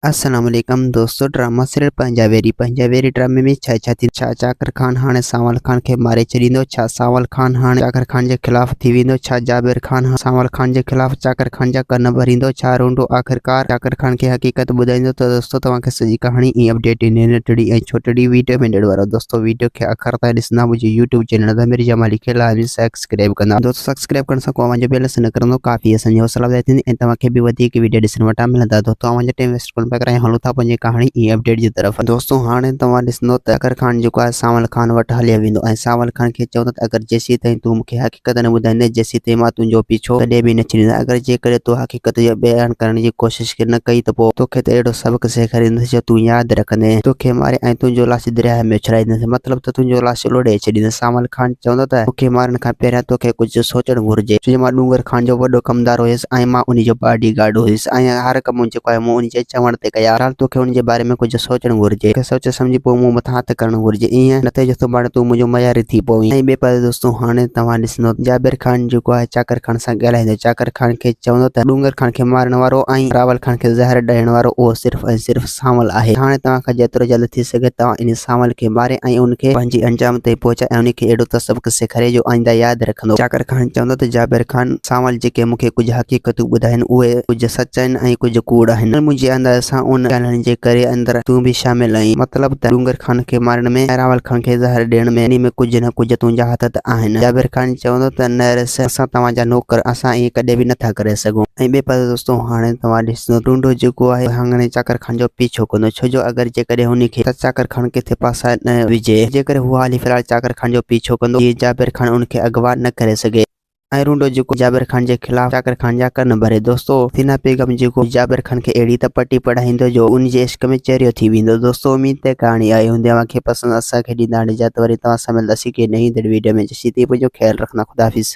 अस्सलाम वालेकुम दोस्तों। ड्रामा सीरियल पंजाबेरी ड्रामे में छा जाकिर खान हाणे सांवल खान के मारे छॾींदो। छा सांवल खान हाणे जाकिर खान के खिलाफ थी वेंदो? छा जाबिर खान सांवल खान के खिलाफ जाकिर खान जा कन भरींदो? छा रूंडो आख़िरकार जाकिर खान के हकीकत ॿुधाईंदो? तो दोस्तों तव्हांखे सॼी कहानी ई अपडेट नंढड़ी ऐं छोटड़ी वीडियो में ॾियण वारो। दोस्तों वीडियो के आख़िर ताईं ॾिसंदा मुंहिंजे यूट्यूब चैनल ज़मीर जमाली खे लाज़मी सब्सक्राइब कंदा। दोस्तों सब्सक्राइब करण सां मुंहिंजो बेल न करंदो काफ़ी असांजी हौसला अफ़ज़ाई थींदी ऐं तव्हांखे बि वधीक वीडियो ॾिसण वटां मिलंदा। दोस्तों तव्हांजो टाइम वेस्ट कोन पिया करायूं, हलूं था पंहिंजी कहानी ई अपडेट की तरफ। दोस्तों हाणे तव्हां ॾिसंदो त जाकिर खान जो आहे सांवल खान वटि हलिया वेंदो ऐं सांवल खान खे चवंदो त अगरि जेसीं ताईं तूं मूंखे हक़ीक़त न ॿुधाईंदे जेसीं ताईं मां तुंहिंजो पीछो कॾहिं बि न छॾींदुसि। अगरि जेकॾहिं तूं हक़ीक़त जो बयानु करण जी कोशिशि न कई त पोइ तोखे त अहिड़ो सबक़ सेखारींदुसि जो तूं यादि रखंदे। तोखे मारे ऐं तुंहिंजो लाश दरिया में उछलाईंदुसि, मतिलबु त तुंहिंजो लाश लोड़े छॾींदुसि। सांवल खान चवंदो त मूंखे मारण खां पहिरियां तोखे कुझु सोचणु घुरिजे, छो जो मां डूंगर खान जो वॾो कमदार हुयुसि ऐं मां उन जो बॉडी गार्ड हुयुसि ऐं हर कमु जेको आहे मूं उन जे चवण ते कया। फ़िलहाल तोखे उन जे बारे में कुझु सोचणु घुरिजे, सोचे सम्झी पोइ मूं मथां हथु करणु घुरिजे, ईअं न त जो सुभाणे तूं मुंहिंजो मयारी थी पवी। ऐं ॿिए पासे दोस्तों हाणे तव्हां ॾिसंदो जाबिर खान जेको आहे जाकिर खान सां ॻाल्हाईंदो। जाकिर खान खे चवंदो त डूंगर खान खे मारण वारो ऐं रावल खान खे ज़हर ॾियण वारो उहो सिर्फ़ु ऐं सिर्फ़ु सांवल आहे। हाणे तव्हांखां जेतिरो जल्द थी सघे तव्हां इन सांवल खे मारे ऐं उनखे पंहिंजी अंजाम ताईं पहुचाए ऐं उनखे अहिड़ो त सबक़ सेखारे जो आईंदा यादि रखंदो। जाकिर खान चवंदो त जाबिर खान सांवल जेके मूंखे कुझु हक़ीक़तूं ॿुधाइनि उहे कुझु सच आहिनि ऐं कुझु कूड़ आहिनि। मुंहिंजे अंदाज़ सां उन ॻाल्हियुनि जे करे अंदरि तूं बि शामिल आहीं, मतिलबु त डूंगर खान खे मारण में ऐं रावल खान खे ज़हर ॾियण में इन में कुझु न कुझु तुंहिंजा हथ त आहिनि। जाबिर खान चवंदो त न रस असां तव्हांजा नौकर, असां ईअं कॾहिं बि नथा करे सघूं। ऐं ॿिए पासे दोस्तों हाणे तव्हां ॾिसंदो टूंडो जेको आहे हाणे जाकिर खान जो पीछो कंदो, छो जो अगरि जेकॾहिं हुनखे जाकिर खान किथे पासा न विझे, जेकॾहिं हू हाली फ़िलहाल जाकिर खान जो पीछो कंदो जीअं जाबिर खान उनखे अगवा न करे सघे ऐं रूंडो जेको जाबिर खान जे खिलाफ जाकिर खान जा कन भरे। दोस्तों थिना बेगम जेको जाबिर खान खे अहिड़ी त पटी पढ़ाईंदो जो उन जे इश्क में चरियो थी वेंदो। दोस्तों उम्मीद है कहानी आई हूंदी तव्हांखे पसंदि। असांखे ॾींदा इजाज़त, वरी तव्हां सां मिलंदासीं कि नई वीडियो में। जेसीं ताईं पंहिंजो ख्यालु रखना। खुदा हाफ़िज़।